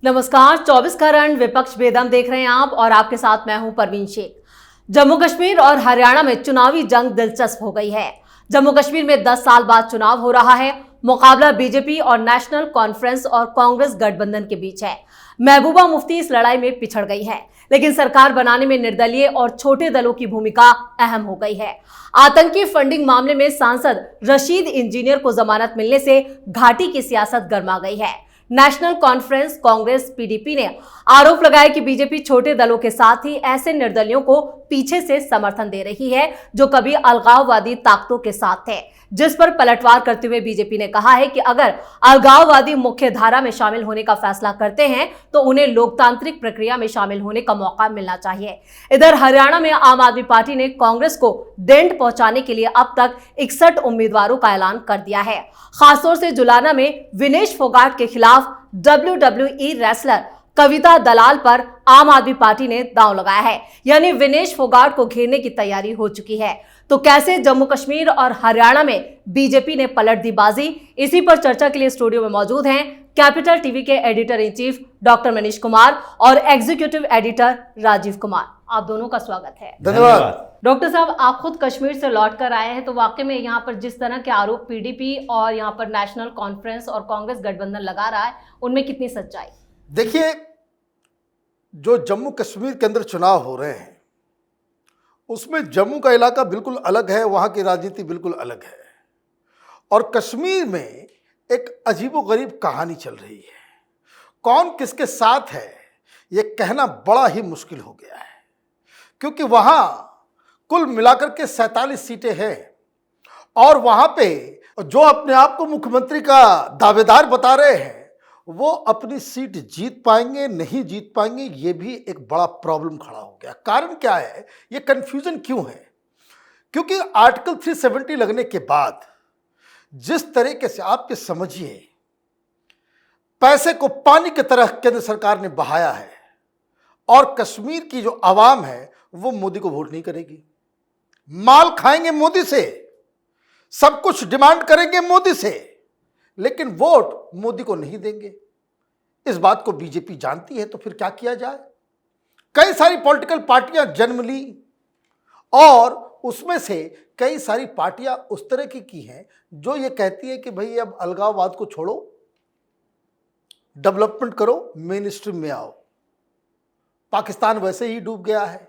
नमस्कार। 24 कारण विपक्ष बेदम देख रहे हैं आप और आपके साथ मैं हूं परवीन शेख। जम्मू कश्मीर और हरियाणा में चुनावी जंग दिलचस्प हो गई है। जम्मू कश्मीर में 10 साल बाद चुनाव हो रहा है। मुकाबला बीजेपी और नेशनल कॉन्फ्रेंस और कांग्रेस गठबंधन के बीच है। महबूबा मुफ्ती इस लड़ाई में पिछड़ गई है, लेकिन सरकार बनाने में निर्दलीय और छोटे दलों की भूमिका अहम हो गई है। आतंकी फंडिंग मामले में सांसद रशीद इंजीनियर को जमानत मिलने से घाटी की सियासत गर्मा गई है। नेशनल कॉन्फ्रेंस कांग्रेस पीडीपी ने आरोप लगाया कि बीजेपी छोटे दलों के साथ ही ऐसे निर्दलियों को पीछे से समर्थन दे रही है जो कभी अलगाववादी ताकतों के साथ थे, जिस पर पलटवार करते हुए बीजेपी ने कहा है कि अगर अलगाववादी मुख्य धारा में शामिल होने का फैसला करते हैं तो उन्हें लोकतांत्रिक प्रक्रिया में शामिल होने का मौका मिलना चाहिए। इधर हरियाणा में आम आदमी पार्टी ने कांग्रेस को डेंट पहुंचाने के लिए अब तक 61 उम्मीदवारों का ऐलान कर दिया है। खासतौर से जुलाना में विनेश फोगाट के खिलाफ WWE रेसलर कविता दलाल पर आम आदमी पार्टी ने दांव लगाया है, यानी विनेश फोगाट को घेरने की तैयारी हो चुकी है। तो कैसे जम्मू कश्मीर और हरियाणा में बीजेपी ने पलट दी बाजी, इसी पर चर्चा के लिए स्टूडियो में मौजूद हैं कैपिटल टीवी के editor in chief doctor Manish Kumar और एग्जीक्यूटिव एडिटर राजीव कुमार। आप दोनों का स्वागत है। धन्यवाद। डॉक्टर साहब, आप खुद कश्मीर से लौट कर आए हैं, तो वाकई में यहाँ पर जिस तरह के आरोप पीडीपी और यहाँ पर नेशनल कॉन्फ्रेंस और कांग्रेस गठबंधन लगा रहा है, उनमें कितनी सच्चाई? देखिए, जो जम्मू कश्मीर के अंदर चुनाव हो रहे हैं उसमें जम्मू का इलाका बिल्कुल अलग है, वहाँ की राजनीति बिल्कुल अलग है और कश्मीर में एक अजीबोगरीब कहानी चल रही है। कौन किसके साथ है ये कहना बड़ा ही मुश्किल हो गया है, क्योंकि वहाँ कुल मिलाकर के 47 सीटें हैं और वहाँ पे जो अपने आप को मुख्यमंत्री का दावेदार बता रहे हैं वो अपनी सीट जीत पाएंगे नहीं जीत पाएंगे, ये भी एक बड़ा प्रॉब्लम खड़ा हो गया। कारण क्या है, ये कंफ्यूजन क्यों है? क्योंकि आर्टिकल 370 लगने के बाद जिस तरीके से आप ये समझिए पैसे को पानी की तरह केंद्र सरकार ने बहाया है और कश्मीर की जो आवाम है वो मोदी को वोट नहीं करेगी। माल खाएंगे मोदी से, सब कुछ डिमांड करेंगे मोदी से, लेकिन वोट मोदी को नहीं देंगे। इस बात को बीजेपी जानती है, तो फिर क्या किया जाए? कई सारी पॉलिटिकल पार्टियां जन्म ली और उसमें से कई सारी पार्टियां उस तरह की हैं जो ये कहती है कि भाई अब अलगाववाद को छोड़ो, डेवलपमेंट करो, मेन स्ट्रीम में आओ। पाकिस्तान वैसे ही डूब गया है,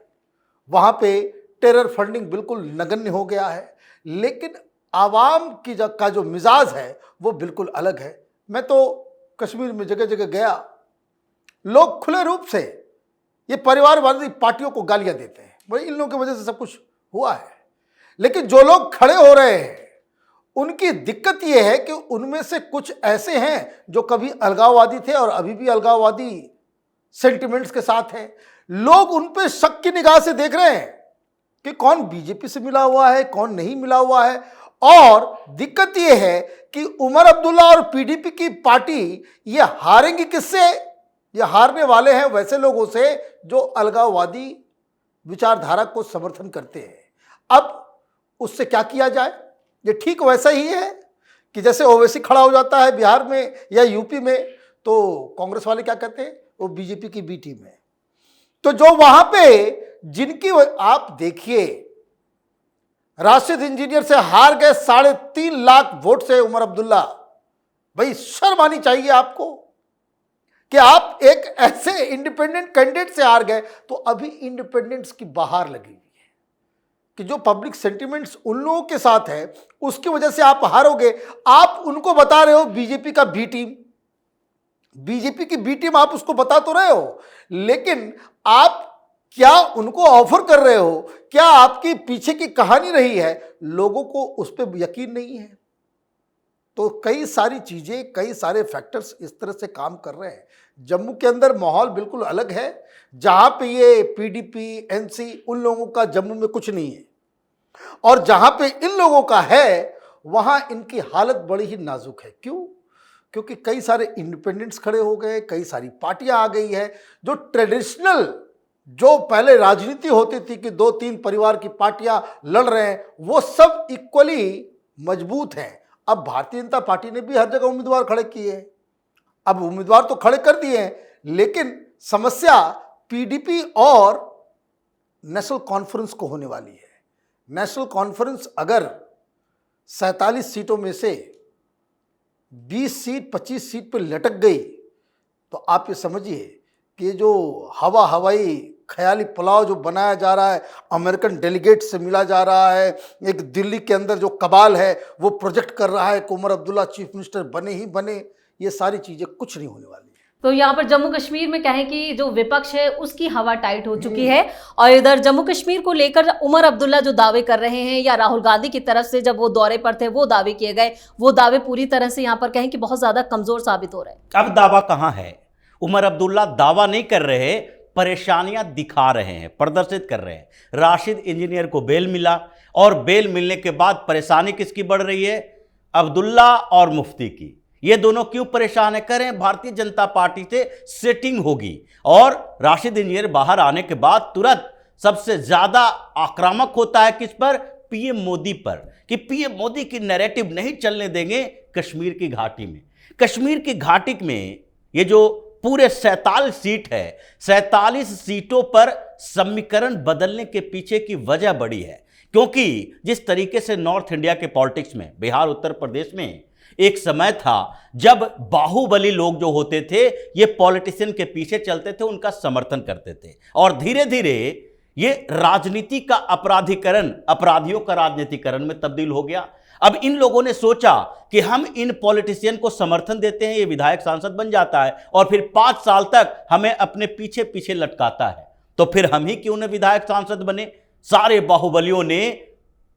वहां पे टेरर फंडिंग बिल्कुल नगण्य हो गया है, लेकिन आवाम की का जो मिजाज है वो बिल्कुल अलग है। मैं तो कश्मीर में जगह जगह गया, लोग खुले रूप से ये परिवारवादी पार्टियों को गालियां देते हैं, भाई इन लोगों की वजह से सब कुछ हुआ है। लेकिन जो लोग खड़े हो रहे हैं उनकी दिक्कत ये है कि उनमें से कुछ ऐसे हैं जो कभी अलगाववादी थे और अभी भी अलगाववादी सेंटिमेंट्स के साथ हैं। लोग उन पे शक की निगाह से देख रहे हैं कि कौन बीजेपी से मिला हुआ है, कौन नहीं मिला हुआ है। और दिक्कत यह है कि उमर अब्दुल्ला और पीडीपी की पार्टी ये हारेंगी किससे? ये हारने वाले हैं वैसे लोगों से जो अलगाववादी विचारधारा को समर्थन करते हैं। अब उससे क्या किया जाए? ये ठीक वैसा ही है कि जैसे ओवैसी खड़ा हो जाता है बिहार में या यूपी में, तो कांग्रेस वाले क्या कहते हैं, वो बीजेपी की बी टीम है। तो जो वहां पे जिनकी आप देखिए राशिद इंजीनियर से हार गए 3.5 लाख वोट से उमर अब्दुल्ला। भाई शर्म आनी चाहिए आपको कि आप एक ऐसे इंडिपेंडेंट कैंडिडेट से हार गए। तो अभी इंडिपेंडेंट्स की बहार लगी हुई है कि जो पब्लिक सेंटिमेंट्स उन लोगों के साथ है उसकी वजह से आप हारोगे। आप उनको बता रहे हो बीजेपी का बी टीम, बीजेपी की बी टीम आप उसको बता तो रहे हो, लेकिन आप क्या उनको ऑफर कर रहे हो? क्या आपकी पीछे की कहानी रही है? लोगों को उस पर यकीन नहीं है। तो कई सारी चीजें, कई सारे फैक्टर्स इस तरह से काम कर रहे हैं। जम्मू के अंदर माहौल बिल्कुल अलग है, जहां पे ये पीडीपी एनसी उन लोगों का जम्मू में कुछ नहीं है और जहां पे इन लोगों का है वहां इनकी हालत बड़ी ही नाजुक है। क्यों? क्योंकि कई सारे इंडिपेंडेंट्स खड़े हो गए, कई सारी पार्टियां आ गई है। जो ट्रेडिशनल जो पहले राजनीति होती थी कि 2-3 परिवार की पार्टियां लड़ रहे हैं, वो सब इक्वली मजबूत हैं। अब भारतीय जनता पार्टी ने भी हर जगह उम्मीदवार खड़े किए हैं। अब उम्मीदवार तो खड़े कर दिए हैं, लेकिन समस्या पीडीपी और नेशनल कॉन्फ्रेंस को होने वाली है। नेशनल कॉन्फ्रेंस अगर 47 सीटों में से 20 सीट 25 सीट पर लटक गई तो आप ये समझिए कि जो हवाई ख्याली पुलाव जो बनाया जा रहा है, अमेरिकन डेलीगेट से मिला जा रहा है, एक दिल्ली के अंदर जो कबाल है वो प्रोजेक्ट कर रहा है कि उमर अब्दुल्ला चीफ मिनिस्टर बने ही बने, ये सारी चीज़ें कुछ नहीं होने वाली है। तो यहाँ पर जम्मू कश्मीर में कहें कि जो विपक्ष है उसकी हवा टाइट हो चुकी है, और इधर जम्मू कश्मीर को लेकर उमर अब्दुल्ला जो दावे कर रहे हैं, या राहुल गांधी की तरफ से जब वो दौरे पर थे वो दावे किए गए, वो दावे पूरी तरह से यहाँ पर कहें कि बहुत ज्यादा कमजोर साबित हो रहे हैं। अब दावा कहाँ है? उमर अब्दुल्ला दावा नहीं कर रहे, परेशानियां दिखा रहे हैं, प्रदर्शित कर रहे हैं। राशिद इंजीनियर को बेल मिला और बेल मिलने के बाद परेशानी किसकी बढ़ रही है? अब्दुल्ला और मुफ्ती की। ये दोनों क्यों परेशान है? करें भारतीय जनता पार्टी से सेटिंग होगी, और राशिद इंजीनियर बाहर आने के बाद तुरंत सबसे ज्यादा आक्रामक होता है किस पर? पीएम मोदी पर, कि पीएम मोदी की नैरेटिव नहीं चलने देंगे कश्मीर की घाटी में। कश्मीर की घाटी में ये जो पूरे 47 सीट है, 47 सीटों पर समीकरण बदलने के पीछे की वजह बड़ी है, क्योंकि जिस तरीके से नॉर्थ इंडिया के पॉलिटिक्स में, बिहार उत्तर प्रदेश में एक समय था जब बाहुबली लोग जो होते थे ये पॉलिटिशियन के पीछे चलते थे, उनका समर्थन करते थे, और धीरे धीरे ये राजनीति का अपराधीकरण, अपराधियों का राजनीतिकरण में तब्दील हो गया। अब इन लोगों ने सोचा कि हम इन पॉलिटिशियन को समर्थन देते हैं, ये विधायक सांसद बन जाता है और फिर 5 साल तक हमें अपने पीछे पीछे लटकाता है, तो फिर हम ही क्यों न विधायक सांसद बने। सारे बाहुबलियों ने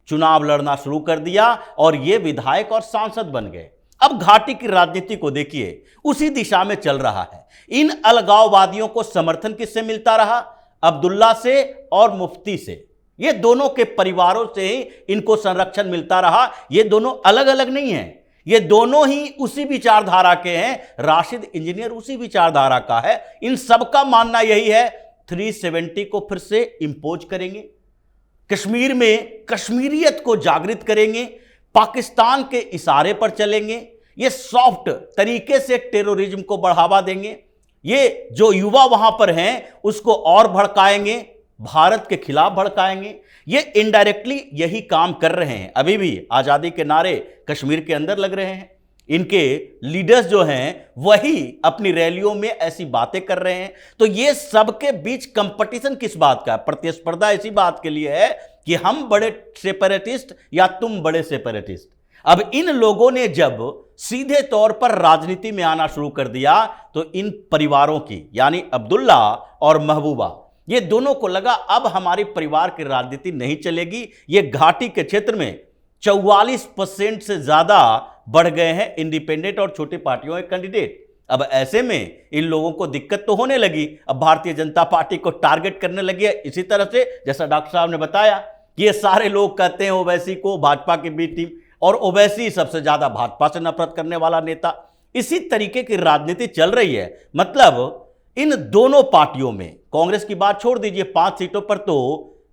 चुनाव लड़ना शुरू कर दिया और ये विधायक और सांसद बन गए। अब घाटी की राजनीति को देखिए, उसी दिशा में चल रहा है। इन अलगाववादियों को समर्थन किससे मिलता रहा? अब्दुल्ला से और मुफ्ती से। ये दोनों के परिवारों से ही इनको संरक्षण मिलता रहा। ये दोनों अलग अलग नहीं हैं, ये दोनों ही उसी विचारधारा के हैं। राशिद इंजीनियर उसी विचारधारा का है। इन सबका मानना यही है 370 को फिर से इंपोज करेंगे, कश्मीर में कश्मीरियत को जागृत करेंगे, पाकिस्तान के इशारे पर चलेंगे, ये सॉफ्ट तरीके से टेररिज्म को बढ़ावा देंगे, ये जो युवा वहां पर हैं उसको और भड़काएंगे, भारत के खिलाफ भड़काएंगे। ये इनडायरेक्टली यही काम कर रहे हैं। अभी भी आजादी के नारे कश्मीर के अंदर लग रहे हैं, इनके लीडर्स जो हैं वही अपनी रैलियों में ऐसी बातें कर रहे हैं। तो ये सबके बीच कंपटीशन किस बात का है? प्रतिस्पर्धा इसी बात के लिए है कि हम बड़े सेपरेटिस्ट या तुम बड़े सेपरेटिस्ट। अब इन लोगों ने जब सीधे तौर पर राजनीति में आना शुरू कर दिया तो इन परिवारों की, यानी अब्दुल्ला और महबूबा, ये दोनों को लगा अब हमारी परिवार की राजनीति नहीं चलेगी। ये घाटी के क्षेत्र में 44% से ज्यादा बढ़ गए हैं इंडिपेंडेंट और छोटी पार्टियों के कैंडिडेट। अब ऐसे में इन लोगों को दिक्कत तो होने लगी। अब भारतीय जनता पार्टी को टारगेट करने लगी है। इसी तरह से जैसा डॉक्टर साहब ने बताया कि ये सारे लोग कहते हैं ओवैसी को भाजपा की बी टीम, और ओवैसी सबसे ज्यादा भाजपा से नफरत करने वाला नेता। इसी तरीके की राजनीति चल रही है। मतलब इन दोनों पार्टियों में, कांग्रेस की बात छोड़ दीजिए, 5 सीटों पर तो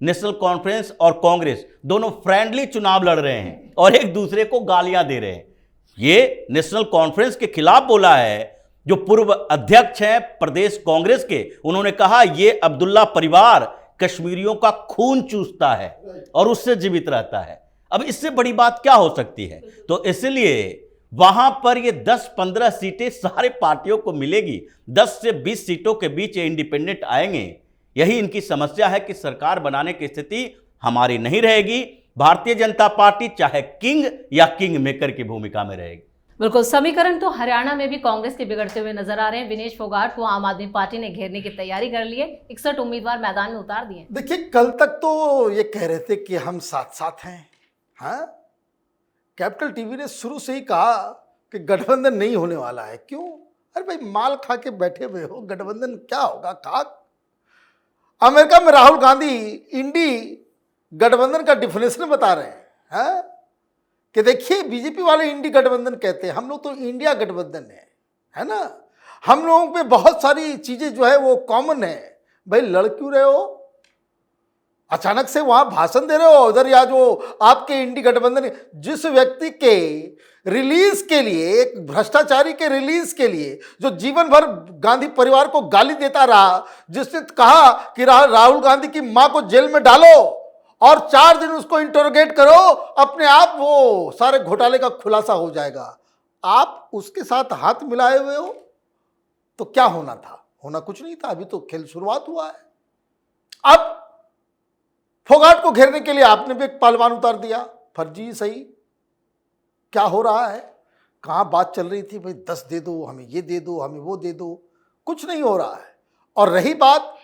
नेशनल कॉन्फ्रेंस और कांग्रेस दोनों फ्रेंडली चुनाव लड़ रहे हैं और एक दूसरे को गालियां दे रहे हैं। ये नेशनल कॉन्फ्रेंस के खिलाफ बोला है जो पूर्व अध्यक्ष हैं प्रदेश कांग्रेस के, उन्होंने कहा ये अब्दुल्ला परिवार कश्मीरियों का खून चूसता है और उससे जीवित रहता है। अब इससे बड़ी बात क्या हो सकती है? तो इसलिए वहां पर ये 10-15 सीटें सारे पार्टियों को मिलेगी। 10 से 20 सीटों के बीच ये इंडिपेंडेंट आएंगे। यही इनकी समस्या है कि सरकार बनाने की स्थिति हमारी नहीं रहेगी। भारतीय जनता पार्टी चाहे किंग या किंग मेकर की भूमिका में रहेगी। बिल्कुल, समीकरण तो हरियाणा में भी कांग्रेस के बिगड़ते हुए नजर आ रहे हैं। विनेश फोगाट को आम आदमी पार्टी ने घेरने की तैयारी कर ली है, 61 उम्मीदवार मैदान में उतार दिए। देखिए, कल तक तो ये कह रहे थे कि हम साथ साथ हैं। हाँ, कैपिटल टीवी ने शुरू से ही कहा कि गठबंधन नहीं होने वाला है। क्यों? अरे भाई, माल खा के बैठे हुए हो, गठबंधन क्या होगा? खाक। अमेरिका में राहुल गांधी इंडी गठबंधन का डिफिनेशन बता रहे हैं, हाँ? कि देखिए, बीजेपी वाले इंडी गठबंधन कहते हैं, हम लोग तो इंडिया गठबंधन है ना। हम लोगों पे बहुत सारी चीजें जो है वो कॉमन है। भाई, लड़ क्यों रहे हो? अचानक से वहां भाषण दे रहे हो उधर, या जो आपके इंडी गठबंधन, जिस व्यक्ति के रिलीज के लिए, एक भ्रष्टाचारी के रिलीज के लिए जो जीवन भर गांधी परिवार को गाली देता रहा, जिसने कहा कि राहुल गांधी की मां को जेल में डालो और 4 दिन उसको इंटरोगेट करो, अपने आप वो सारे घोटाले का खुलासा हो जाएगा, आप उसके साथ हाथ मिलाए हुए हो। तो क्या होना था? होना कुछ नहीं था, अभी तो खेल शुरुआत हुआ है। अब फोगाट को घेरने के लिए आपने भी एक पहलवान उतार दिया, फर्जी सही। क्या हो रहा है? कहाँ बात चल रही थी भाई 10 दे दो, हमें ये दे दो, हमें वो दे दो, कुछ नहीं हो रहा है। और रही बात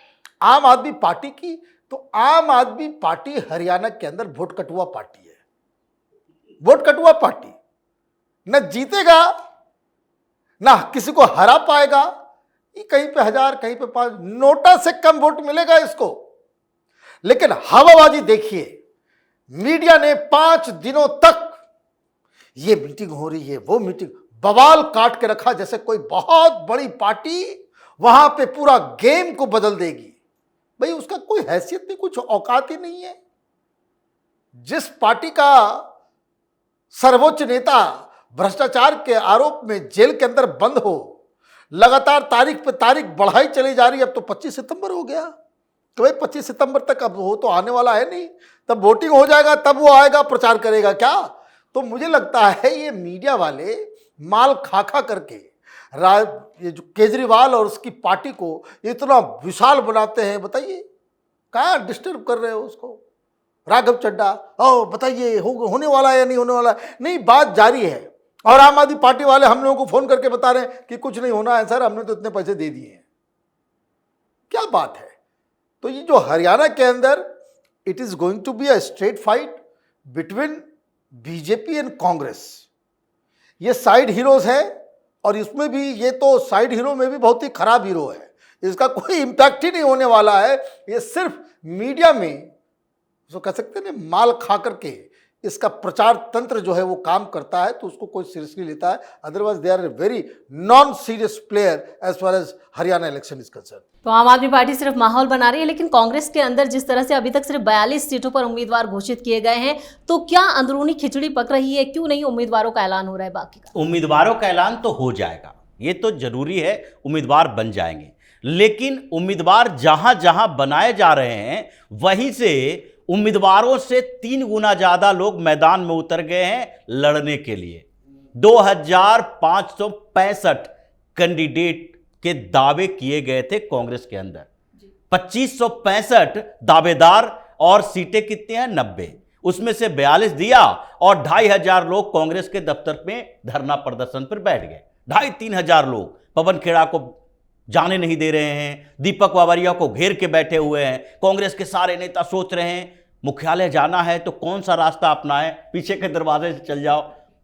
आम आदमी पार्टी की, तो आम आदमी पार्टी हरियाणा के अंदर वोट कटुआ पार्टी है। वोट कटुआ पार्टी न जीतेगा ना किसी को हरा पाएगा, ये कहीं पे 1000 कहीं पे 5, नोटा से कम वोट मिलेगा इसको। लेकिन हवाबाजी देखिए, मीडिया ने 5 दिनों तक ये मीटिंग हो रही है, वो मीटिंग, बवाल काट के रखा जैसे कोई बहुत बड़ी पार्टी वहां पे पूरा गेम को बदल देगी। भाई उसका कोई हैसियत नहीं, कुछ औकात ही नहीं है। जिस पार्टी का सर्वोच्च नेता भ्रष्टाचार के आरोप में जेल के अंदर बंद हो, लगातार तारीख पे तारीख बढ़ाई चली जा रही है। अब तो 25 सितंबर हो गया, तो भाई 25 सितंबर तक अब वो तो आने वाला है नहीं, तब वोटिंग हो जाएगा, तब वो आएगा प्रचार करेगा क्या? तो मुझे लगता है ये मीडिया वाले माल खा खा करके ये जो केजरीवाल और उसकी पार्टी को इतना विशाल बनाते हैं। बताइए कहाँ डिस्टर्ब कर रहे हो उसको? राघव चड्डा, ओ बताइए होने वाला है या नहीं होने वाला है? नहीं, बात जारी है। और आम आदमी पार्टी वाले हम लोगों को फोन करके बता रहे हैं कि कुछ नहीं होना है सर, हमने तो इतने पैसे दे दिए हैं। क्या बात है? तो ये जो हरियाणा के अंदर it is going to be a straight fight between BJP and Congress. ये साइड हीरोज हैं, और इसमें भी ये तो साइड हीरो में भी बहुत ही खराब हीरो है, इसका कोई इम्पैक्ट ही नहीं होने वाला है। ये सिर्फ मीडिया में जो कह सकते हैं ना, माल खा करके इसका प्रचार तंत्र जो है वो काम करता है, तो उसको कोई सीरियसली लेता है। Otherwise they are a very non serious player as far as Haryana election is concern. तो आम आदमी पार्टी सिर्फ माहौल बना रही है, लेकिन कांग्रेस के अंदर जिस तरह से अभी तक सिर्फ 42 सीटों पर उम्मीदवार घोषित किए गए हैं, तो क्या अंदरूनी खिचड़ी पक रही है? क्यों नहीं उम्मीदवारों का ऐलान हो रहा है? बाकी का उम्मीदवारों का ऐलान तो हो जाएगा, ये तो जरूरी है, उम्मीदवार बन जाएंगे। लेकिन उम्मीदवार जहां जहां बनाए जा रहे हैं, वहीं से उम्मीदवारों से 3 गुना ज्यादा लोग मैदान में उतर गए हैं लड़ने के लिए। 2565 कैंडिडेट के दावे किए गए थे कांग्रेस के अंदर, 2565 दावेदार, और सीटें कितनी हैं? 90। उसमें से 42 दिया, और 2500 लोग कांग्रेस के दफ्तर में धरना प्रदर्शन पर बैठ गए। 2500-3000 लोग पवन खेड़ा को जाने नहीं दे रहे हैं, दीपक बावरिया को घेर के बैठे हुए हैं। कांग्रेस के सारे नेता सोच रहे हैं मुख्यालय जाना है तो कौन सा रास्ता अपनाएं, पीछे के दरवाजे से चल जाओ,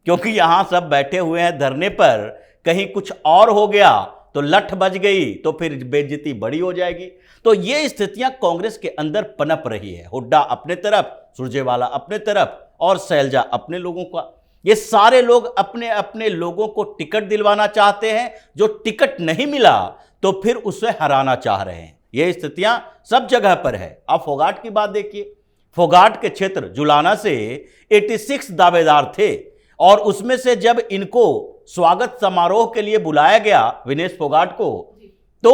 क्योंकि यहां सब बैठे हुए हैं धरने पर, कहीं कुछ और हो गया तो लठ बज गई तो फिर बेइज्जती बड़ी हो जाएगी। तो ये स्थितियां कांग्रेस के अंदर पनप रही है। हुड्डा अपने तरफ, सुरजेवाला अपने तरफ, और शैलजा अपने लोगों का। ये सारे लोग अपने अपने लोगों को टिकट दिलवाना चाहते हैं, जो टिकट नहीं मिला तो फिर उसे हराना चाह रहे हैं। ये स्थितियां सब जगह पर है। आप फोगाट की बात देखिए, फोगाट के क्षेत्र जुलाना से 86 दावेदार थे, और उसमें से जब इनको स्वागत समारोह के लिए बुलाया गया विनेश फोगाट को, तो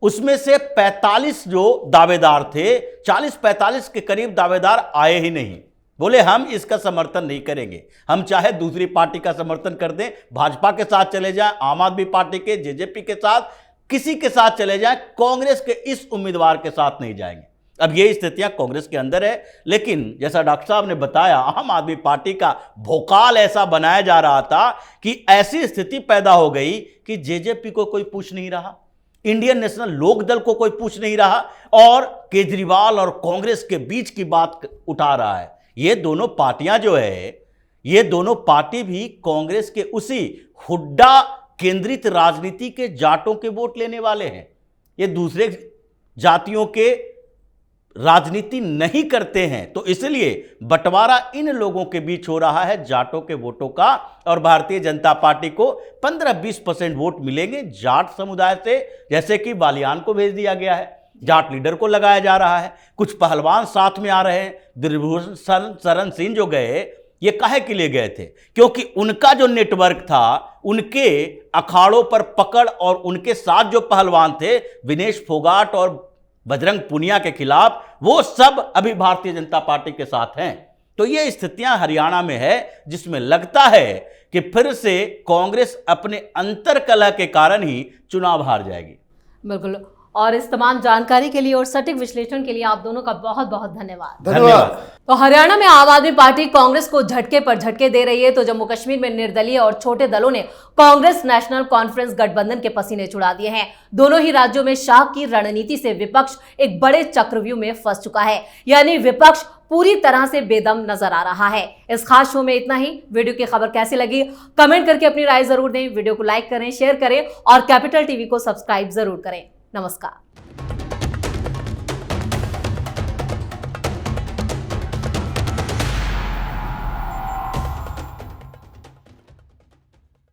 उसमें से 45 जो दावेदार थे, 40-45 के करीब दावेदार आए ही नहीं। बोले हम इसका समर्थन नहीं करेंगे, हम चाहे दूसरी पार्टी का समर्थन कर दें, भाजपा के साथ चले जाएं, आम आदमी पार्टी के, जेजेपी के साथ, किसी के साथ चले जाएं, कांग्रेस के इस उम्मीदवार के साथ नहीं जाएंगे। अब ये स्थितियां कांग्रेस के अंदर है। लेकिन जैसा डॉक्टर साहब ने बताया, आम आदमी पार्टी का भोकाल ऐसा बनाया जा रहा था कि ऐसी स्थिति पैदा हो गई कि जेजेपी को कोई पूछ नहीं रहा, इंडियन नेशनल लोक दल को कोई पूछ नहीं रहा, और केजरीवाल और कांग्रेस के बीच की बात उठा रहा है। ये दोनों पार्टियां जो है, ये दोनों पार्टी भी कांग्रेस के उसी हुड्डा केंद्रित राजनीति के जाटों के वोट लेने वाले हैं। ये दूसरे जातियों के राजनीति नहीं करते हैं, तो इसलिए बंटवारा इन लोगों के बीच हो रहा है जाटों के वोटों का। और भारतीय जनता पार्टी को 15-20% वोट मिलेंगे जाट समुदाय से, जैसे कि बालियान को भेज दिया गया है। जाट लीडर को लगाया जा रहा है, कुछ पहलवान साथ में आ रहे हैं। ब्रिजभूषण शरण सिंह जो गए, ये काहे के लिए गए थे? क्योंकि उनका जो नेटवर्क था, उनके अखाड़ों पर पकड़ और उनके साथ जो पहलवान थे विनेश फोगाट और बजरंग पुनिया के खिलाफ, वो सब अभी भारतीय जनता पार्टी के साथ हैं। तो ये स्थितियां हरियाणा में है जिसमें लगता है कि फिर से कांग्रेस अपने अंतर्कलह के कारण ही चुनाव हार जाएगी। बिल्कुल। और इस तमाम जानकारी के लिए और सटीक विश्लेषण के लिए आप दोनों का बहुत बहुत धन्यवाद। धन्यवाद। तो हरियाणा में आम आदमी पार्टी कांग्रेस को झटके पर झटके दे रही है, तो जम्मू कश्मीर में निर्दलीय और छोटे दलों ने कांग्रेस नेशनल कॉन्फ्रेंस गठबंधन के पसीने छुड़ा दिए हैं। दोनों ही राज्यों में शाह की रणनीति से विपक्ष एक बड़े चक्रव्यूह में फंस चुका है, यानी विपक्ष पूरी तरह से बेदम नजर आ रहा है। इस खास शो में इतना ही। वीडियो की खबर कैसी लगी कमेंट करके अपनी राय जरूर दें। वीडियो को लाइक करें, शेयर करें और कैपिटल टीवी को सब्सक्राइब जरूर करें। नमस्कार।